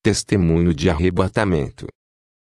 Testemunho de arrebatamento.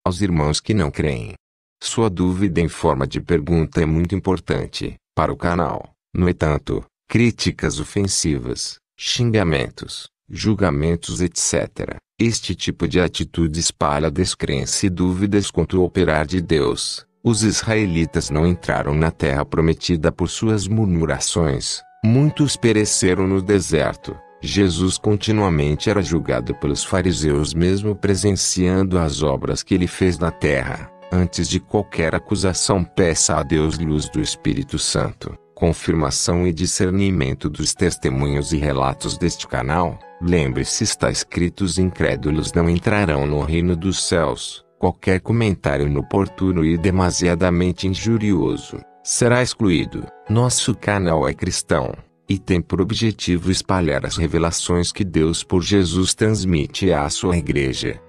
Aos irmãos que não creem. Sua dúvida em forma de pergunta é muito importante para o canal. No entanto, críticas ofensivas, xingamentos, julgamentos etc. Este tipo de atitude espalha descrença e dúvidas quanto ao operar de Deus. Os israelitas não entraram na terra prometida por suas murmurações. Muitos pereceram no deserto. Jesus continuamente era julgado pelos fariseus mesmo presenciando as obras que ele fez na terra. Antes de qualquer acusação, peça a Deus luz do Espírito Santo, confirmação e discernimento dos testemunhos e relatos deste canal. Lembre-se, está escrito: os incrédulos não entrarão no reino dos céus. Qualquer comentário inoportuno e demasiadamente injurioso será excluído. Nosso canal é cristão e tem por objetivo espalhar as revelações que Deus por Jesus transmite à sua igreja.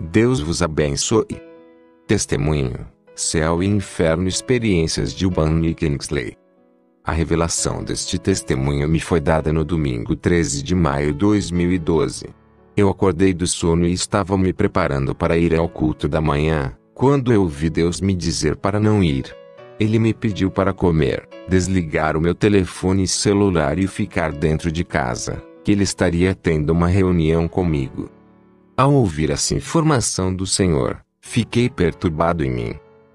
Deus vos abençoe. Testemunho, Céu e Inferno, experiências de Bunny Kingsley. A revelação deste testemunho me foi dada no domingo 13 de maio de 2012. Eu acordei do sono e estava me preparando para ir ao culto da manhã, quando eu ouvi Deus me dizer para não ir. Ele me pediu para comer, desligar o meu telefone celular e ficar dentro de casa, que ele estaria tendo uma reunião comigo. Ao ouvir essa informação do Senhor, fiquei perturbado em mim.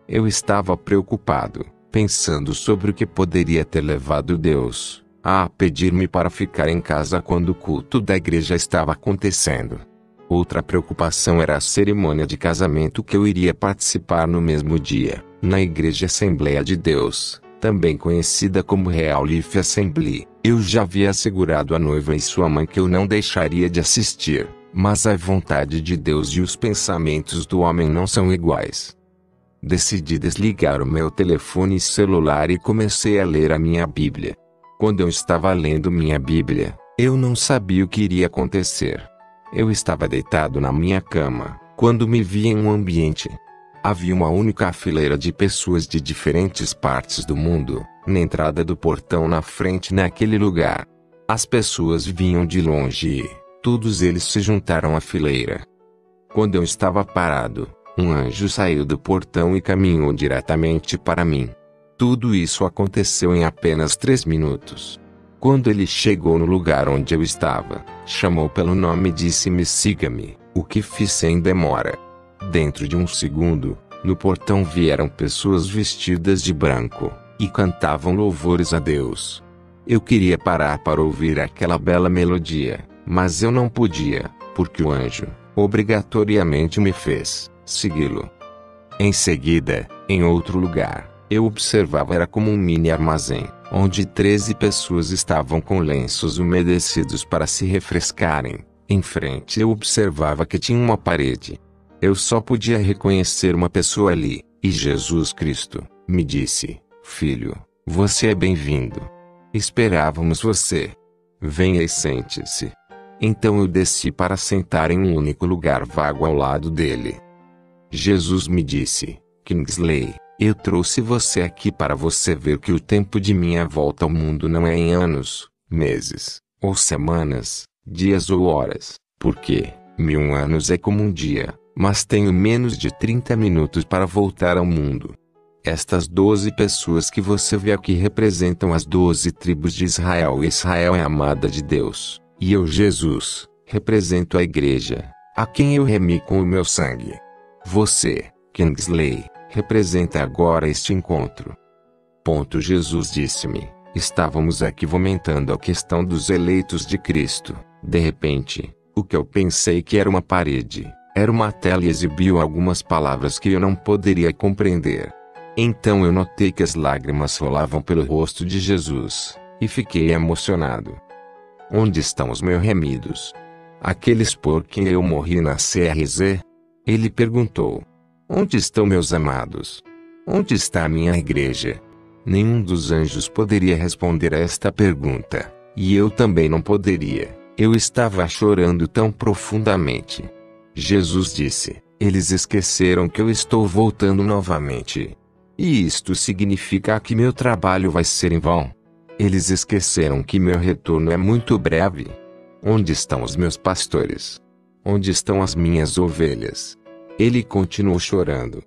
Eu estava preocupado, pensando sobre o que poderia ter levado Deus a pedir-me para ficar em casa quando o culto da igreja estava acontecendo. Outra preocupação era a cerimônia de casamento que eu iria participar no mesmo dia, na Igreja Assembleia de Deus, também conhecida como Real Life Assembly. Eu já havia assegurado à noiva e sua mãe que eu não deixaria de assistir, mas a vontade de Deus e os pensamentos do homem não são iguais. Decidi desligar o meu telefone celular e comecei a ler a minha Bíblia. Quando eu estava lendo minha Bíblia, eu não sabia o que iria acontecer. Eu estava deitado na minha cama, quando me vi em um ambiente. Havia uma única fileira de pessoas de diferentes partes do mundo, na entrada do portão na frente naquele lugar. As pessoas vinham de longe e todos eles se juntaram à fileira. Quando eu estava parado, um anjo saiu do portão e caminhou diretamente para mim. Tudo isso aconteceu em apenas 3 minutos. Quando ele chegou no lugar onde eu estava, chamou pelo nome e disse-me: siga-me, o que fiz sem demora. Dentro de um segundo, no portão vieram pessoas vestidas de branco, e cantavam louvores a Deus. Eu queria parar para ouvir aquela bela melodia, mas eu não podia, porque o anjo, obrigatoriamente me fez segui-lo. Em seguida, em outro lugar, eu observava era como um mini armazém, onde 13 pessoas estavam com lenços umedecidos para se refrescarem. Em frente eu observava que tinha uma parede. Eu só podia reconhecer uma pessoa ali, e Jesus Cristo me disse: filho, você é bem-vindo. Esperávamos você. Venha e sente-se. Então eu desci para sentar em um único lugar vago ao lado dele. Jesus me disse: Kingsley, eu trouxe você aqui para você ver que o tempo de minha volta ao mundo não é em anos, meses, ou semanas, dias ou horas, porque 1000 anos é como um dia, mas tenho menos de 30 minutos para voltar ao mundo. Estas 12 pessoas que você vê aqui representam as 12 tribos de Israel, e Israel é a amada de Deus, e eu, Jesus, represento a igreja, a quem eu remi com o meu sangue. Você, Kingsley, representa agora este encontro. Jesus disse-me: estávamos aqui comentando a questão dos eleitos de Cristo. De repente, o que eu pensei que era uma parede, era uma tela e exibiu algumas palavras que eu não poderia compreender. Então eu notei que as lágrimas rolavam pelo rosto de Jesus, e fiquei emocionado. Onde estão os meus remidos? Aqueles por quem eu morri na CRZ? Ele perguntou. Onde estão meus amados? Onde está a minha igreja? Nenhum dos anjos poderia responder a esta pergunta, e eu também não poderia. Eu estava chorando tão profundamente. Jesus disse: eles esqueceram que eu estou voltando novamente. E isto significa que meu trabalho vai ser em vão. Eles esqueceram que meu retorno é muito breve. Onde estão os meus pastores? Onde estão as minhas ovelhas? Ele continuou chorando.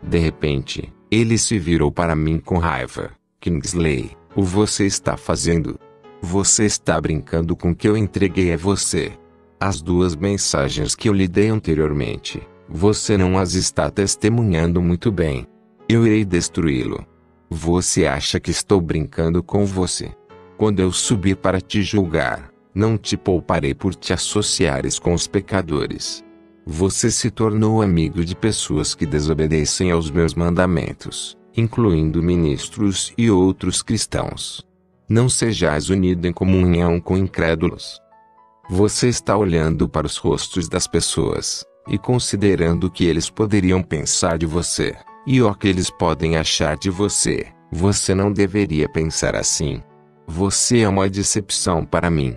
De repente, ele se virou para mim com raiva. Kingsley, o você está fazendo? Você está brincando com o que eu entreguei a você. As 2 mensagens que eu lhe dei anteriormente, você não as está testemunhando muito bem. Eu irei destruí-lo. Você acha que estou brincando com você? Quando eu subir para te julgar, não te pouparei por te associares com os pecadores. Você se tornou amigo de pessoas que desobedecem aos meus mandamentos, incluindo ministros e outros cristãos. Não sejais unido em comunhão com incrédulos. Você está olhando para os rostos das pessoas, e considerando o que eles poderiam pensar de você, e o que eles podem achar de você. Você não deveria pensar assim. Você é uma decepção para mim.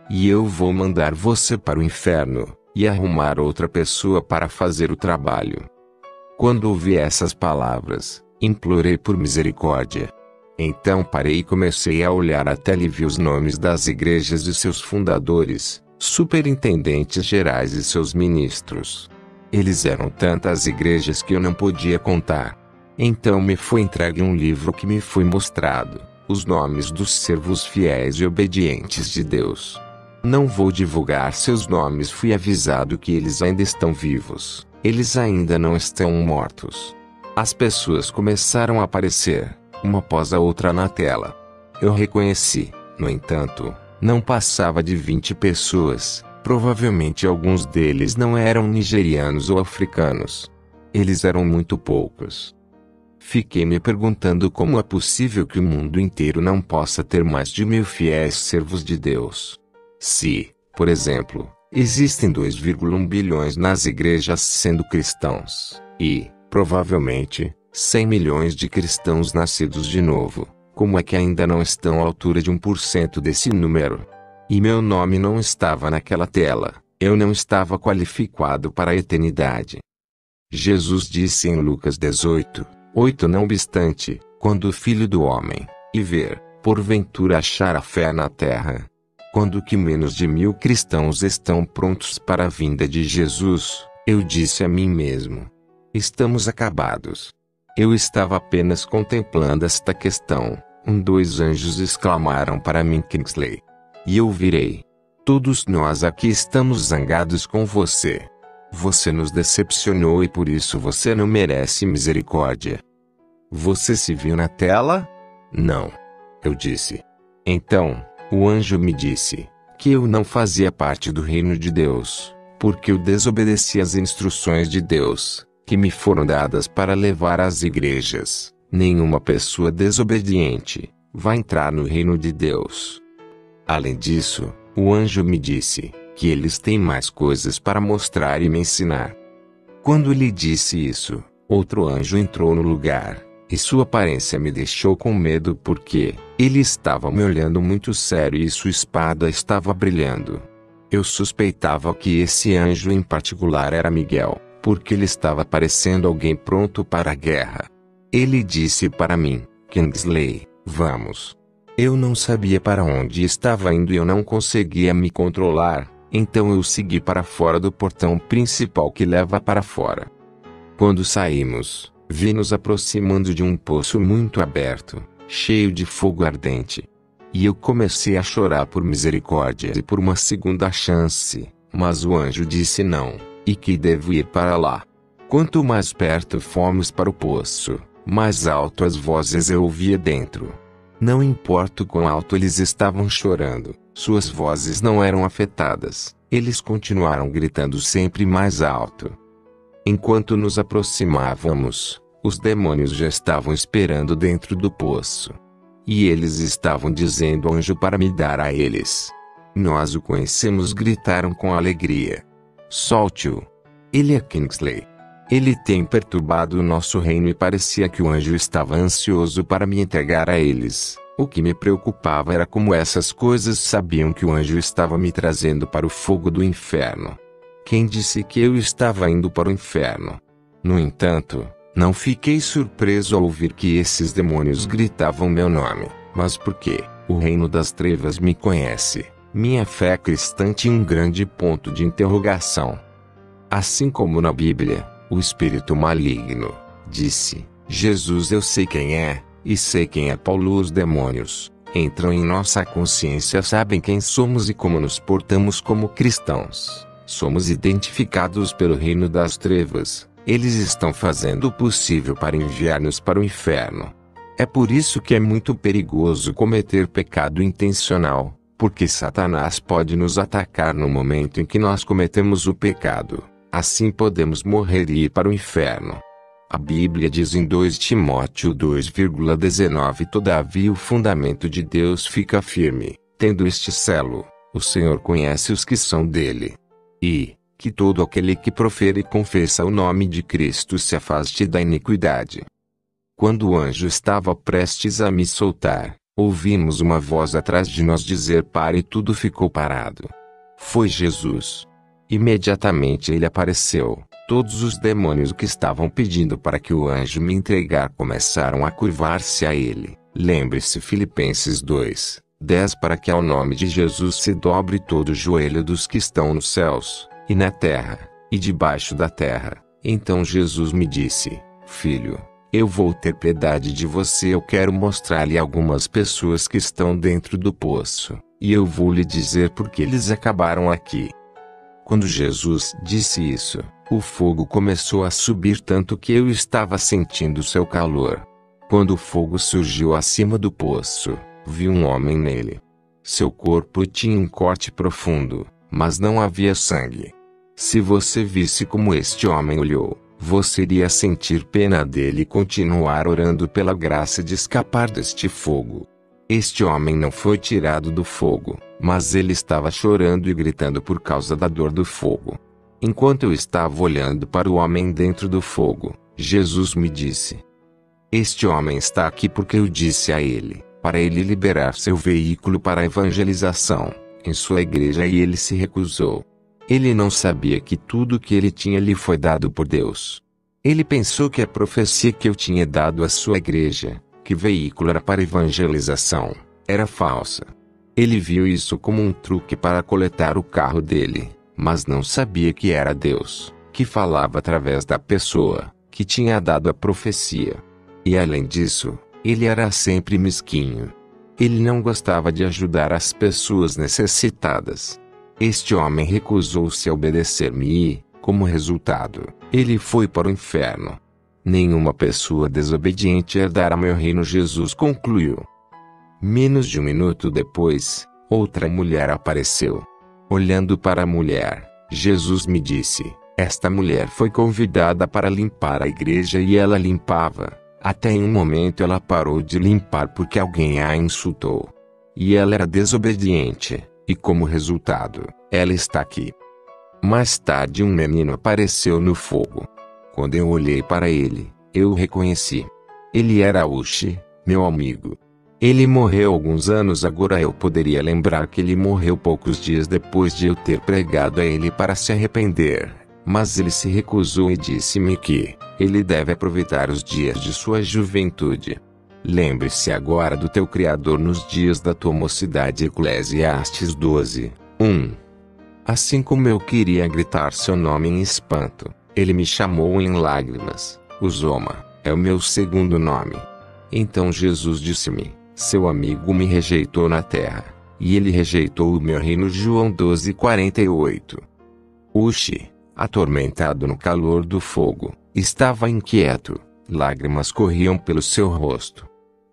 E eu vou mandar você para o inferno, e arrumar outra pessoa para fazer o trabalho. Quando ouvi essas palavras, implorei por misericórdia. Então parei e comecei a olhar até ali vi os nomes das igrejas e seus fundadores, superintendentes gerais e seus ministros. Eles eram tantas igrejas que eu não podia contar. Então me foi entregue um livro que me foi mostrado, os nomes dos servos fiéis e obedientes de Deus. Não vou divulgar seus nomes, fui avisado que eles ainda estão vivos, eles ainda não estão mortos. As pessoas começaram a aparecer, uma após a outra na tela. Eu reconheci, no entanto, não passava de 20 pessoas, provavelmente alguns deles não eram nigerianos ou africanos. Eles eram muito poucos. Fiquei me perguntando como é possível que o mundo inteiro não possa ter mais de 1000 fiéis servos de Deus. Se, por exemplo, existem 2,1 bilhões nas igrejas sendo cristãos, e, provavelmente, 100 milhões de cristãos nascidos de novo, como é que ainda não estão à altura de 1% desse número? E meu nome não estava naquela tela, eu não estava qualificado para a eternidade. Jesus disse em Lucas 18:8 Não obstante, quando o Filho do Homem, e ver, porventura achar a fé na terra. Quando que menos de 1000 cristãos estão prontos para a vinda de Jesus, eu disse a mim mesmo: estamos acabados. Eu estava apenas contemplando esta questão. 2 anjos exclamaram para mim: Kingsley. E eu virei. Todos nós aqui estamos zangados com você. Você nos decepcionou e por isso você não merece misericórdia. Você se viu na tela? Não. Eu disse. Então, o anjo me disse que eu não fazia parte do reino de Deus, porque eu desobedeci às instruções de Deus, que me foram dadas para levar às igrejas. Nenhuma pessoa desobediente vai entrar no reino de Deus. Além disso, o anjo me disse que eles têm mais coisas para mostrar e me ensinar. Quando ele disse isso, outro anjo entrou no lugar, e sua aparência me deixou com medo porque ele estava me olhando muito sério e sua espada estava brilhando. Eu suspeitava que esse anjo em particular era Miguel, porque ele estava parecendo alguém pronto para a guerra. Ele disse para mim: Kingsley, vamos. Eu não sabia para onde estava indo e eu não conseguia me controlar, então eu segui para fora do portão principal que leva para fora. Quando saímos, vi nos aproximando de um poço muito aberto, cheio de fogo ardente. E eu comecei a chorar por misericórdia e por uma segunda chance, mas o anjo disse não, e que devo ir para lá. Quanto mais perto fomos para o poço, mais alto as vozes eu ouvia dentro. Não importa o quão alto eles estavam chorando, suas vozes não eram afetadas, eles continuaram gritando sempre mais alto. Enquanto nos aproximávamos, os demônios já estavam esperando dentro do poço. E eles estavam dizendo ao anjo para me dar a eles. Nós o conhecemos, gritaram com alegria. Solte-o. Ele é Kingsley. Ele tem perturbado o nosso reino e parecia que o anjo estava ansioso para me entregar a eles. O que me preocupava era como essas coisas sabiam que o anjo estava me trazendo para o fogo do inferno. Quem disse que eu estava indo para o inferno? No entanto, não fiquei surpreso ao ouvir que esses demônios gritavam meu nome, mas porque o reino das trevas me conhece, Minha fé cristã tinha um grande ponto de interrogação. Assim como na Bíblia, o espírito maligno disse: Jesus, eu sei quem é, e sei quem é Paulo. Os demônios entram em nossa consciência, sabem quem somos e como nos portamos como cristãos. Somos identificados pelo reino das trevas. Eles estão fazendo o possível para enviar-nos para o inferno. É por isso que é muito perigoso cometer pecado intencional, porque Satanás pode nos atacar no momento em que nós cometemos o pecado. Assim podemos morrer e ir para o inferno. A Bíblia diz em 2 Timóteo 2,19: Todavia o fundamento de Deus fica firme, tendo este selo: o Senhor conhece os que são dele. E que todo aquele que profere e confessa o nome de Cristo se afaste da iniquidade. Quando o anjo estava prestes a me soltar, ouvimos uma voz atrás de nós dizer: pare, e tudo ficou parado. Foi Jesus. Imediatamente ele apareceu. Todos os demônios que estavam pedindo para que o anjo me entregar começaram a curvar-se a ele. Lembre-se, Filipenses 2:10, para que ao nome de Jesus se dobre todo o joelho dos que estão nos céus, e na terra, e debaixo da terra. Então Jesus me disse: filho, eu vou ter piedade de você. Eu quero mostrar-lhe algumas pessoas que estão dentro do poço, e eu vou lhe dizer por que eles acabaram aqui. Quando Jesus disse isso, o fogo começou a subir tanto que eu estava sentindo seu calor. Quando o fogo surgiu acima do poço, vi um homem nele. Seu corpo tinha um corte profundo, mas não havia sangue. Se você visse como este homem olhou, você iria sentir pena dele e continuar orando pela graça de escapar deste fogo. Este homem não foi tirado do fogo, mas ele estava chorando e gritando por causa da dor do fogo. Enquanto eu estava olhando para o homem dentro do fogo, Jesus me disse: este homem está aqui porque eu disse a ele, para ele liberar seu veículo para a evangelização, em sua igreja, e ele se recusou. Ele não sabia que tudo que ele tinha lhe foi dado por Deus. Ele pensou que a profecia que eu tinha dado à sua igreja, que veículo era para evangelização, era falsa. Ele viu isso como um truque para coletar o carro dele, mas não sabia que era Deus, que falava através da pessoa que tinha dado a profecia. E além disso, ele era sempre mesquinho. Ele não gostava de ajudar as pessoas necessitadas. Este homem recusou-se a obedecer-me e, como resultado, ele foi para o inferno. Nenhuma pessoa desobediente herdará meu reino, Jesus concluiu. Menos de um minuto depois, outra mulher apareceu. Olhando para a mulher, Jesus me disse: esta mulher foi convidada para limpar a igreja e ela limpava. Até em um momento ela parou de limpar porque alguém a insultou. E ela era desobediente, e como resultado, ela está aqui. Mais tarde um menino apareceu no fogo. Quando eu olhei para ele, eu o reconheci. Ele era Uchi, meu amigo. Ele morreu alguns anos agora. Eu poderia lembrar que ele morreu poucos dias depois de eu ter pregado a ele para se arrepender, mas ele se recusou e disse-me que ele deve aproveitar os dias de sua juventude. Lembre-se agora do teu Criador nos dias da tua mocidade. Eclesiastes 12:1. Assim como eu queria gritar seu nome em espanto, ele me chamou em lágrimas. Uzoma é o meu segundo nome. Então Jesus disse-me: seu amigo me rejeitou na terra, e ele rejeitou o meu reino. João 12:48. Uchi, atormentado no calor do fogo, estava inquieto. Lágrimas corriam pelo seu rosto.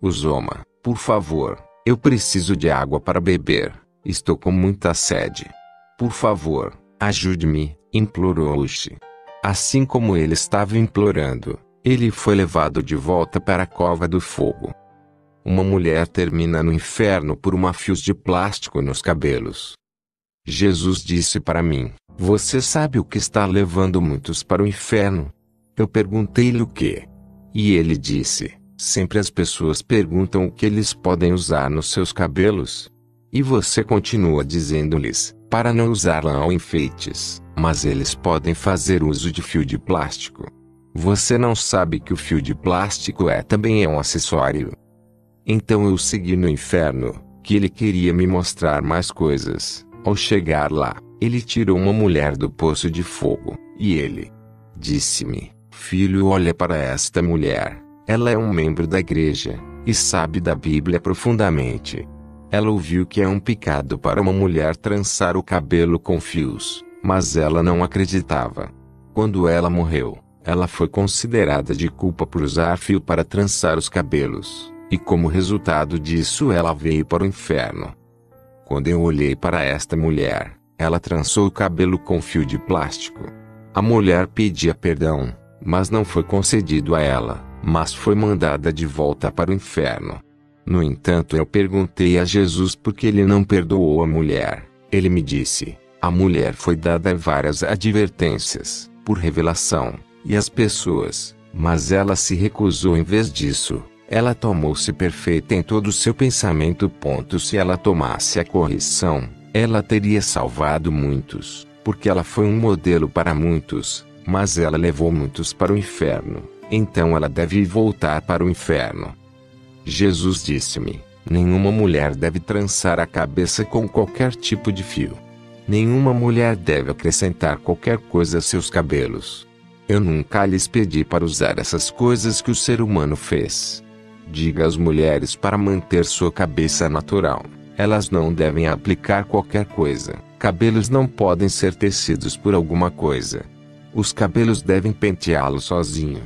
Uzoma, por favor, eu preciso de água para beber. Estou com muita sede. Por favor, ajude-me, implorou Uchi. Assim como ele estava implorando, ele foi levado de volta para a cova do fogo. Uma mulher termina no inferno por fios de plástico nos cabelos. Jesus disse para mim: você sabe o que está levando muitos para o inferno? Eu perguntei-lhe o que. E ele disse: sempre as pessoas perguntam o que eles podem usar nos seus cabelos. E você continua dizendo-lhes para não usar lã ou enfeites, mas eles podem fazer uso de fio de plástico. Você não sabe que o fio de plástico também é um acessório. Então eu segui no inferno, que ele queria me mostrar mais coisas. Ao chegar lá, ele tirou uma mulher do poço de fogo, e ele disse-me: filho, olha para esta mulher. Ela é um membro da igreja, e sabe da Bíblia profundamente. Ela ouviu que é um pecado para uma mulher trançar o cabelo com fios, mas ela não acreditava. Quando ela morreu, ela foi considerada de culpa por usar fio para trançar os cabelos, e como resultado disso ela veio para o inferno. Quando eu olhei para esta mulher, ela trançou o cabelo com fio de plástico. A mulher pedia perdão, mas não foi concedido a ela, mas foi mandada de volta para o inferno. No entanto, eu perguntei a Jesus por que ele não perdoou a mulher. Ele me disse: a mulher foi dada várias advertências, por revelação, e as pessoas, mas ela se recusou. Em vez disso, ela tomou-se perfeita em todo o seu pensamento. Se ela tomasse a correção, ela teria salvado muitos, porque ela foi um modelo para muitos, mas ela levou muitos para o inferno, então ela deve voltar para o inferno. Jesus disse-me: nenhuma mulher deve trançar a cabeça com qualquer tipo de fio. Nenhuma mulher deve acrescentar qualquer coisa a seus cabelos. Eu nunca lhes pedi para usar essas coisas que o ser humano fez. Diga às mulheres para manter sua cabeça natural. Elas não devem aplicar qualquer coisa. Cabelos não podem ser tecidos por alguma coisa. Os cabelos devem penteá-los sozinho.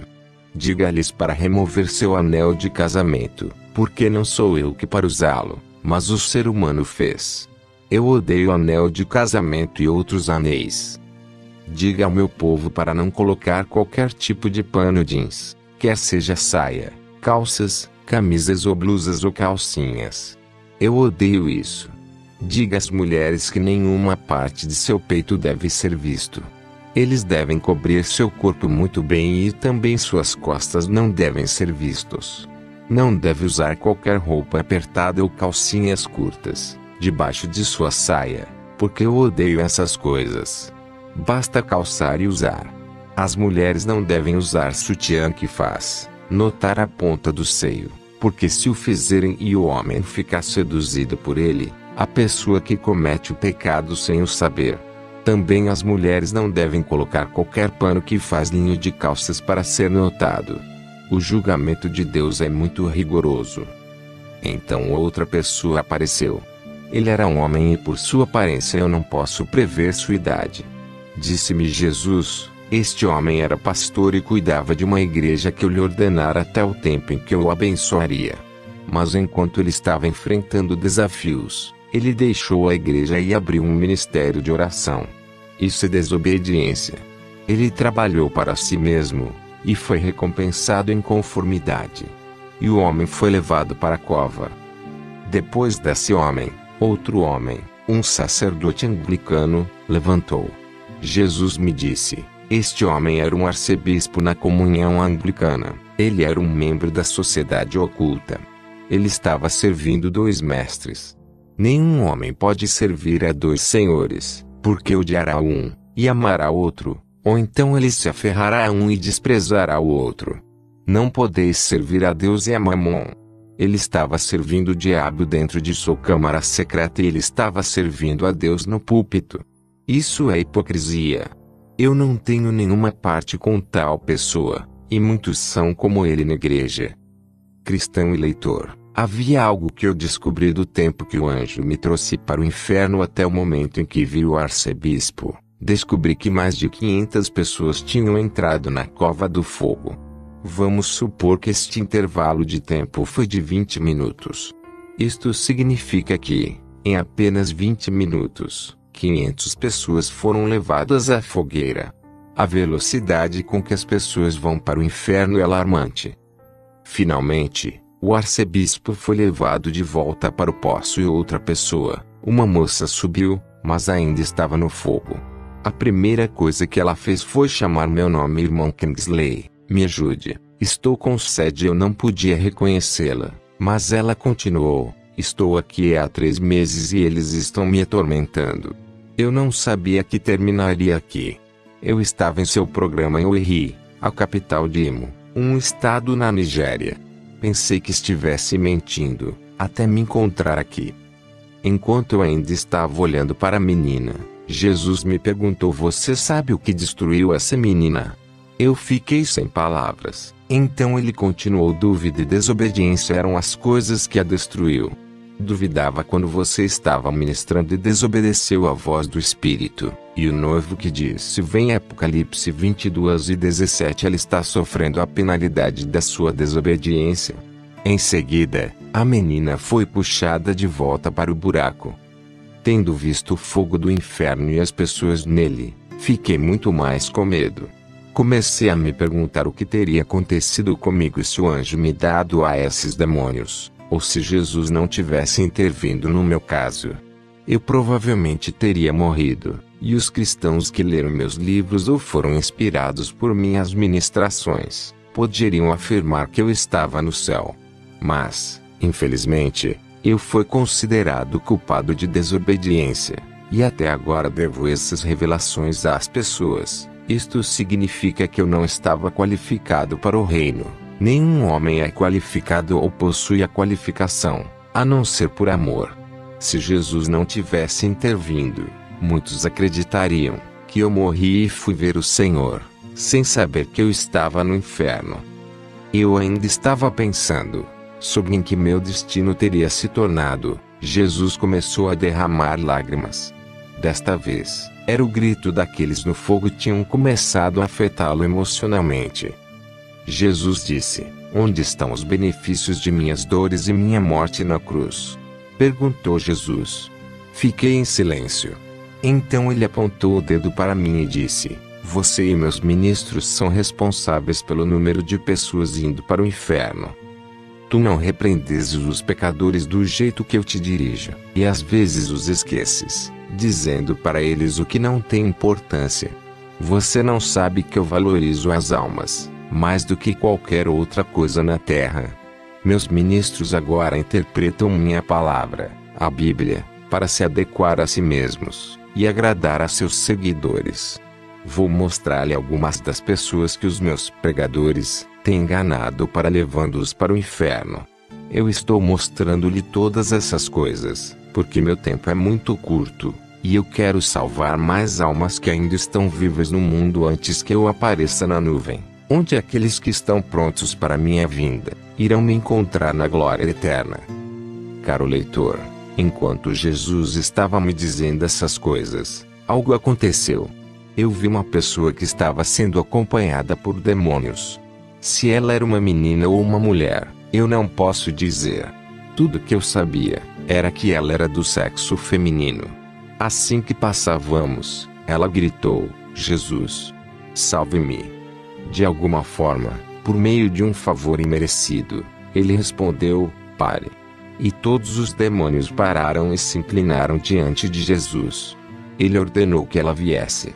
Diga-lhes para remover seu anel de casamento, porque não sou eu que para usá-lo, mas o ser humano fez. Eu odeio anel de casamento e outros anéis. Diga ao meu povo para não colocar qualquer tipo de pano jeans, quer seja saia, calças, camisas ou blusas ou calcinhas. Eu odeio isso. Diga às mulheres que nenhuma parte de seu peito deve ser visto. Eles devem cobrir seu corpo muito bem e também suas costas não devem ser vistos. Não deve usar qualquer roupa apertada ou calcinhas curtas debaixo de sua saia, porque eu odeio essas coisas. Basta calçar e usar. As mulheres não devem usar sutiã que faz notar a ponta do seio, porque se o fizerem e o homem ficar seduzido por ele, a pessoa que comete o pecado sem o saber. Também as mulheres não devem colocar qualquer pano que faz linho de calças para ser notado. O julgamento de Deus é muito rigoroso. Então outra pessoa apareceu. Ele era um homem e por sua aparência eu não posso prever sua idade. Disse-me Jesus: este homem era pastor e cuidava de uma igreja que eu lhe ordenara até o tempo em que eu o abençoaria. Mas enquanto ele estava enfrentando desafios, ele deixou a igreja e abriu um ministério de oração. Isso é desobediência. Ele trabalhou para si mesmo, e foi recompensado em conformidade. E o homem foi levado para a cova. Depois desse homem, outro homem, um sacerdote anglicano, levantou. Jesus me disse: este homem era um arcebispo na comunhão anglicana. Ele era um membro da sociedade oculta. Ele estava servindo 2 mestres. Nenhum homem pode servir a 2 senhores, porque odiará um, e amará outro, ou então ele se aferrará a um e desprezará o outro. Não podeis servir a Deus e a Mamon. Ele estava servindo o diabo dentro de sua câmara secreta e ele estava servindo a Deus no púlpito. Isso é hipocrisia. Eu não tenho nenhuma parte com tal pessoa, e muitos são como ele na igreja. Cristão e leitor, havia algo que eu descobri do tempo que o anjo me trouxe para o inferno até o momento em que vi o arcebispo. Descobri que mais de 500 pessoas tinham entrado na cova do fogo. Vamos supor que este intervalo de tempo foi de 20 minutos. Isto significa que, em apenas 20 minutos, 500 pessoas foram levadas à fogueira. A velocidade com que as pessoas vão para o inferno é alarmante. Finalmente, o arcebispo foi levado de volta para o poço e outra pessoa, uma moça, subiu, mas ainda estava no fogo. A primeira coisa que ela fez foi chamar meu nome: irmão Kingsley, me ajude, estou com sede. Eu não podia reconhecê-la, mas ela continuou: estou aqui há 3 meses e eles estão me atormentando. Eu não sabia que terminaria aqui. Eu estava em seu programa em Owerri, a capital de Imo, um estado na Nigéria. Pensei que estivesse mentindo, até me encontrar aqui. Enquanto eu ainda estava olhando para a menina, Jesus me perguntou: você sabe o que destruiu essa menina? Eu fiquei sem palavras. Então ele continuou: dúvida e desobediência eram as coisas que a destruiu. Duvidava quando você estava ministrando e desobedeceu à voz do Espírito. E o noivo que disse vem, Apocalipse 22:17, ela está sofrendo a penalidade da sua desobediência. Em seguida, a menina foi puxada de volta para o buraco. Tendo visto o fogo do inferno e as pessoas nele, fiquei muito mais com medo. Comecei a me perguntar o que teria acontecido comigo se o anjo me dado a esses demônios, ou se Jesus não tivesse intervindo no meu caso. Eu provavelmente teria morrido, e os cristãos que leram meus livros ou foram inspirados por minhas ministrações, poderiam afirmar que eu estava no céu. Mas, infelizmente, eu fui considerado culpado de desobediência, e até agora devo essas revelações às pessoas. Isto significa que eu não estava qualificado para o reino. Nenhum homem é qualificado ou possui a qualificação, a não ser por amor. Se Jesus não tivesse intervindo, muitos acreditariam que eu morri e fui ver o Senhor, sem saber que eu estava no inferno. Eu ainda estava pensando sobre em que meu destino teria se tornado. Jesus começou a derramar lágrimas. Desta vez, era o grito daqueles no fogo tinham começado a afetá-lo emocionalmente. Jesus disse: onde estão os benefícios de minhas dores e minha morte na cruz? Perguntou Jesus. Fiquei em silêncio. Então ele apontou o dedo para mim e disse: você e meus ministros são responsáveis pelo número de pessoas indo para o inferno. Tu não repreendes os pecadores do jeito que eu te dirijo, e às vezes os esqueces, dizendo para eles o que não tem importância. Você não sabe que eu valorizo as almas mais do que qualquer outra coisa na terra. Meus ministros agora interpretam minha palavra, a Bíblia, para se adequar a si mesmos e agradar a seus seguidores. Vou mostrar-lhe algumas das pessoas que os meus pregadores têm enganado para levando-os para o inferno. Eu estou mostrando-lhe todas essas coisas, porque meu tempo é muito curto, e eu quero salvar mais almas que ainda estão vivas no mundo antes que eu apareça na nuvem, onde aqueles que estão prontos para a minha vinda irão me encontrar na glória eterna. Caro leitor, enquanto Jesus estava me dizendo essas coisas, algo aconteceu. Eu vi uma pessoa que estava sendo acompanhada por demônios. Se ela era uma menina ou uma mulher, eu não posso dizer. Tudo que eu sabia era que ela era do sexo feminino. Assim que passávamos, ela gritou: Jesus, salve-me. De alguma forma, por meio de um favor imerecido, ele respondeu: pare. E todos os demônios pararam e se inclinaram diante de Jesus. Ele ordenou que ela viesse.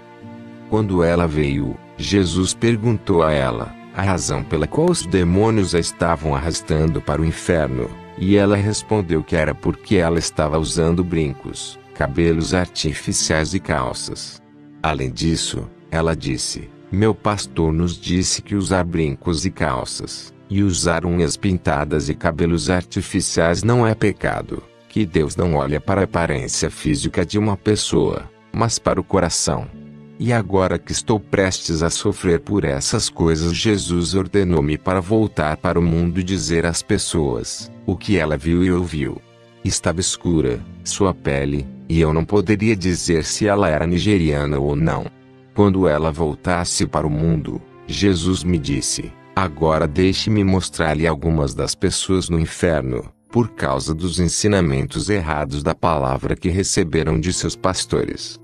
Quando ela veio, Jesus perguntou a ela a razão pela qual os demônios a estavam arrastando para o inferno, e ela respondeu que era porque ela estava usando brincos, cabelos artificiais e calças. Além disso, ela disse: meu pastor nos disse que usar brincos e calças, e usar unhas pintadas e cabelos artificiais não é pecado, que Deus não olha para a aparência física de uma pessoa, mas para o coração. E agora que estou prestes a sofrer por essas coisas, Jesus ordenou-me para voltar para o mundo e dizer às pessoas o que ela viu e ouviu. Estava escura sua pele, e eu não poderia dizer se ela era nigeriana ou não. Quando ela voltasse para o mundo, Jesus me disse: agora deixe-me mostrar-lhe algumas das pessoas no inferno, por causa dos ensinamentos errados da palavra que receberam de seus pastores.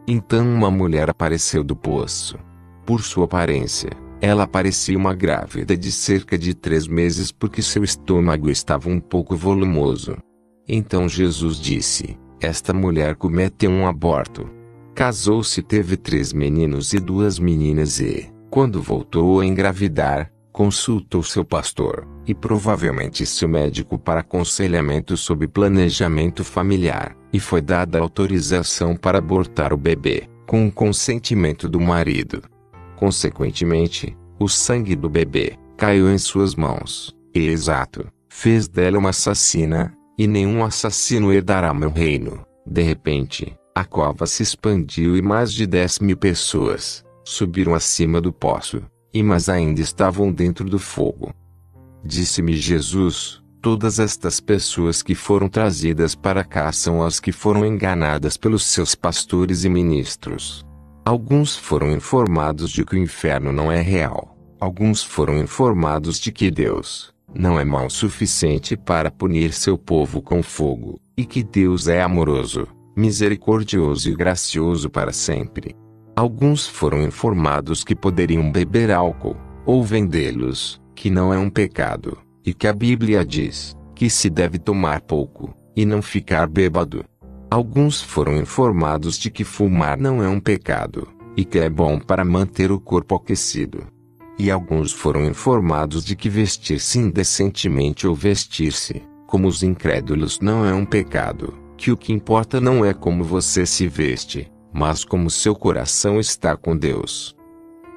Então uma mulher apareceu do poço. Por sua aparência, ela parecia uma grávida de cerca de 3 meses porque seu estômago estava um pouco volumoso. Então Jesus disse: esta mulher cometeu um aborto. Casou-se e teve 3 meninos e 2 meninas e, quando voltou a engravidar, consultou seu pastor, e provavelmente seu médico para aconselhamento sobre planejamento familiar, e foi dada autorização para abortar o bebê, com o consentimento do marido. Consequentemente, o sangue do bebê caiu em suas mãos, e fez dela uma assassina, e nenhum assassino herdará meu reino. De repente, a cova se expandiu e mais de 10.000 pessoas subiram acima do poço, mas ainda estavam dentro do fogo. Disse-me Jesus: todas estas pessoas que foram trazidas para cá são as que foram enganadas pelos seus pastores e ministros. Alguns foram informados de que o inferno não é real. Alguns foram informados de que Deus não é mau o suficiente para punir seu povo com fogo, e que Deus é amoroso, misericordioso e gracioso para sempre. Alguns foram informados que poderiam beber álcool, ou vendê-los, que não é um pecado, e que a Bíblia diz que se deve tomar pouco, e não ficar bêbado. Alguns foram informados de que fumar não é um pecado, e que é bom para manter o corpo aquecido. E alguns foram informados de que vestir-se indecentemente ou vestir-se como os incrédulos não é um pecado, que o que importa não é como você se veste, mas como seu coração está com Deus.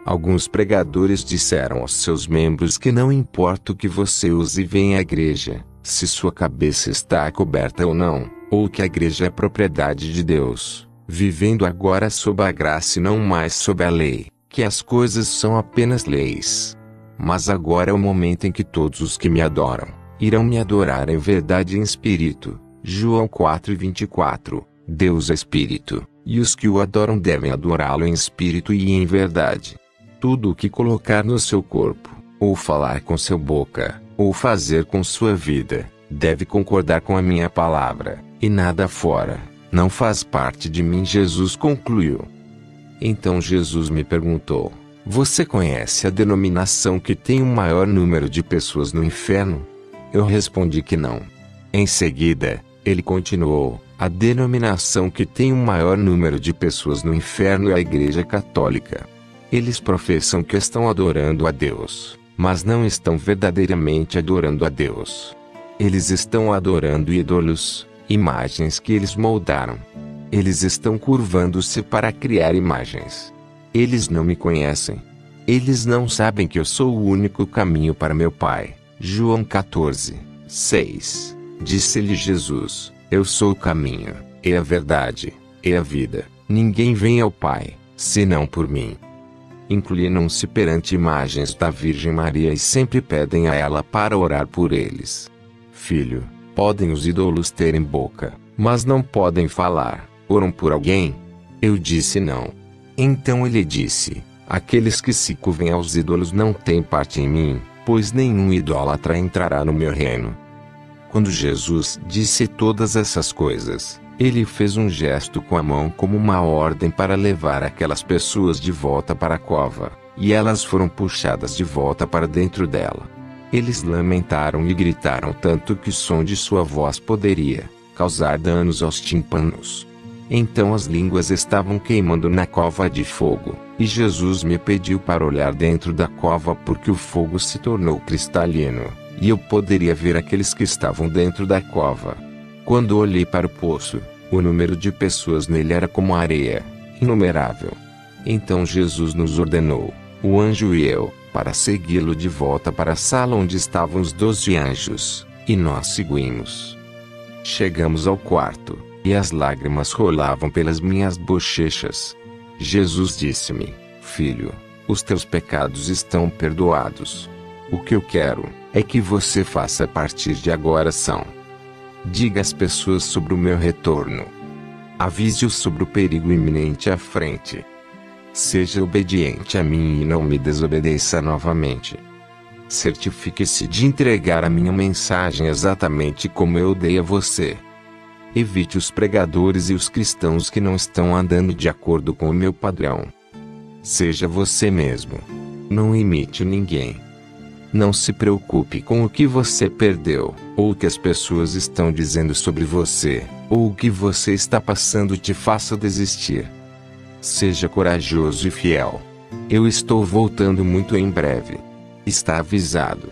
Alguns pregadores disseram aos seus membros que não importa o que você use e venha à igreja, se sua cabeça está coberta ou não, ou que a igreja é propriedade de Deus, vivendo agora sob a graça e não mais sob a lei, que as coisas são apenas leis. Mas agora é o momento em que todos os que me adoram irão me adorar em verdade e em espírito. João 4:24. Deus é espírito, e os que o adoram devem adorá-lo em espírito e em verdade. Tudo o que colocar no seu corpo, ou falar com sua boca, ou fazer com sua vida, deve concordar com a minha palavra, e nada fora não faz parte de mim. Jesus concluiu. Então Jesus me perguntou: você conhece a denominação que tem o maior número de pessoas no inferno? Eu respondi que não. Em seguida, ele continuou: a denominação que tem o maior número de pessoas no inferno é a Igreja Católica. Eles professam que estão adorando a Deus, mas não estão verdadeiramente adorando a Deus. Eles estão adorando ídolos, imagens que eles moldaram. Eles estão curvando-se para criar imagens. Eles não me conhecem. Eles não sabem que eu sou o único caminho para meu Pai. João 14:6. Disse-lhe Jesus: eu sou o caminho, e a verdade, e a vida. Ninguém vem ao Pai, senão por mim. Inclinam-se perante imagens da Virgem Maria e sempre pedem a ela para orar por eles. Filho, podem os ídolos terem boca, mas não podem falar. Oram por alguém? Eu disse não. Então ele disse: aqueles que se curvem aos ídolos não têm parte em mim, pois nenhum idólatra entrará no meu reino. Quando Jesus disse todas essas coisas, ele fez um gesto com a mão como uma ordem para levar aquelas pessoas de volta para a cova, e elas foram puxadas de volta para dentro dela. Eles lamentaram e gritaram tanto que o som de sua voz poderia causar danos aos tímpanos. Então as línguas estavam queimando na cova de fogo, e Jesus me pediu para olhar dentro da cova porque o fogo se tornou cristalino, e eu poderia ver aqueles que estavam dentro da cova. Quando olhei para o poço, o número de pessoas nele era como areia, inumerável. Então Jesus nos ordenou, o anjo e eu, para segui-lo de volta para a sala onde estavam os 12 anjos, e nós seguimos. Chegamos ao quarto, e as lágrimas rolavam pelas minhas bochechas. Jesus disse-me: filho, os teus pecados estão perdoados. O que eu quero é que você faça a partir de agora são: diga às pessoas sobre o meu retorno. Avise-os sobre o perigo iminente à frente. Seja obediente a mim e não me desobedeça novamente. Certifique-se de entregar a minha mensagem exatamente como eu dei a você. Evite os pregadores e os cristãos que não estão andando de acordo com o meu padrão. Seja você mesmo. Não imite ninguém. Não se preocupe com o que você perdeu, ou o que as pessoas estão dizendo sobre você, ou o que você está passando te faça desistir. Seja corajoso e fiel. Eu estou voltando muito em breve. Está avisado.